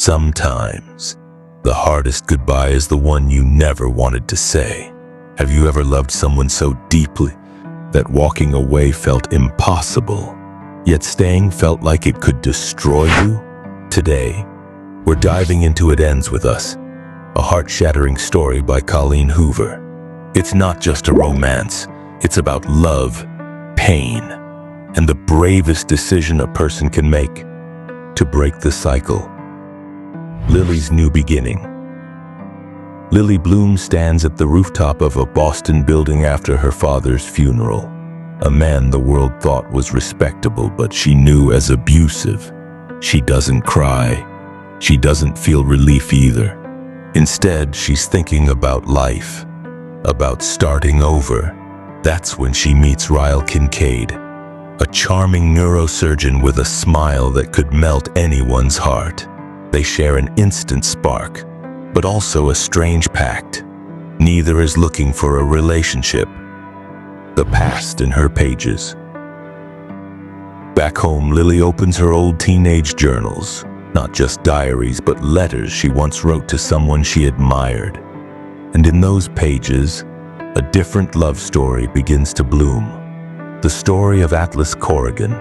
Sometimes, the hardest goodbye is the one you never wanted to say. Have you ever loved someone so deeply that walking away felt impossible, yet staying felt like it could destroy you? Today, we're diving into It Ends With Us, a heart-shattering story by Colleen Hoover. It's not just a romance, it's about love, pain, and the bravest decision a person can make to break the cycle. Lily's new beginning. Lily Bloom stands at the rooftop of a Boston building after her father's funeral. A man the world thought was respectable, but she knew as abusive. She doesn't cry. She doesn't feel relief either. Instead, she's thinking about life, about starting over. That's when she meets Ryle, a charming neurosurgeon with a smile that could melt anyone's heart. They share an instant spark, but also a strange pact. Neither is looking for a relationship. The past in her pages. Back home, Lily opens her old teenage journals. Not just diaries, but letters she once wrote to someone she admired. And in those pages, a different love story begins to bloom. The story of Atlas Corrigan.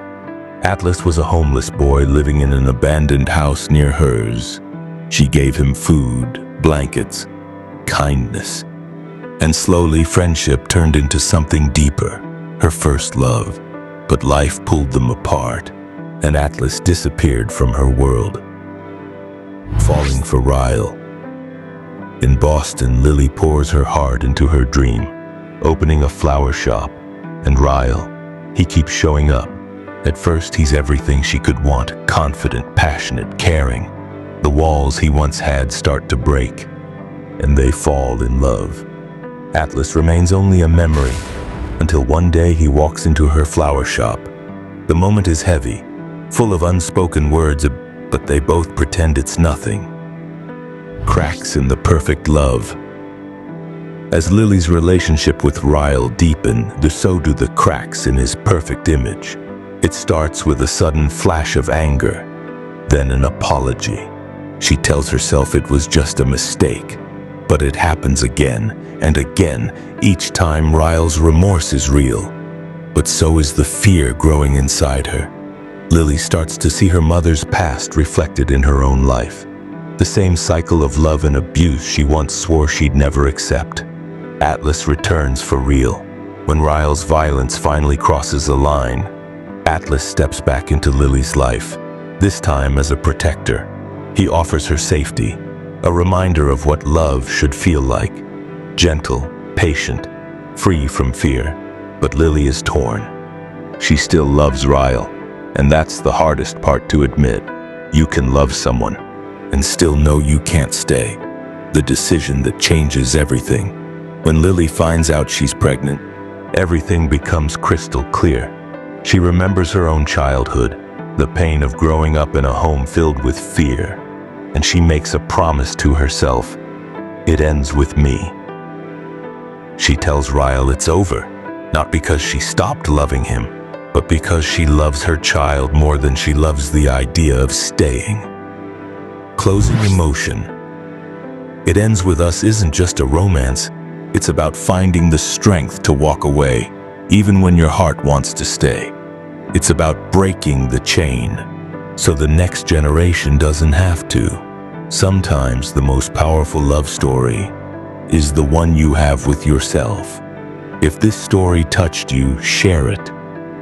Atlas was a homeless boy living in an abandoned house near hers. She gave him food, blankets, kindness. And slowly, friendship turned into something deeper, her first love. But life pulled them apart, and Atlas disappeared from her world. Falling for Ryle. In Boston, Lily pours her heart into her dream, opening a flower shop. And Ryle, he keeps showing up. At first, he's everything she could want, confident, passionate, caring. The walls he once had start to break, and they fall in love. Atlas remains only a memory, until one day he walks into her flower shop. The moment is heavy, full of unspoken words, but they both pretend it's nothing. Cracks in the perfect love. As Lily's relationship with Ryle deepened, so do the cracks in his perfect image. It starts with a sudden flash of anger, then an apology. She tells herself it was just a mistake, but it happens again and again. Each time, Ryle's remorse is real, but so is the fear growing inside her. Lily starts to see her mother's past reflected in her own life. The same cycle of love and abuse she once swore she'd never accept. Atlas returns for real. When Ryle's violence finally crosses a line, Atlas steps back into Lily's life, this time as a protector. He offers her safety, a reminder of what love should feel like. Gentle, patient, free from fear. But Lily is torn. She still loves Ryle, and that's the hardest part to admit. You can love someone and still know you can't stay. The decision that changes everything. When Lily finds out she's pregnant, everything becomes crystal clear. She remembers her own childhood, the pain of growing up in a home filled with fear, and she makes a promise to herself. It ends with me. She tells Ryle it's over, not because she stopped loving him, but because she loves her child more than she loves the idea of staying. Closing emotion. It Ends With Us isn't just a romance, it's about finding the strength to walk away, even when your heart wants to stay. It's about breaking the chain, so the next generation doesn't have to. Sometimes the most powerful love story is the one you have with yourself. If this story touched you, share it,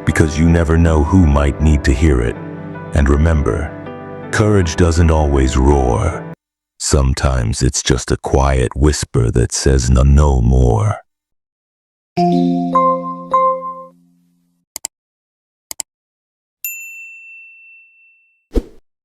because you never know who might need to hear it. And remember, courage doesn't always roar. Sometimes it's just a quiet whisper that says no more.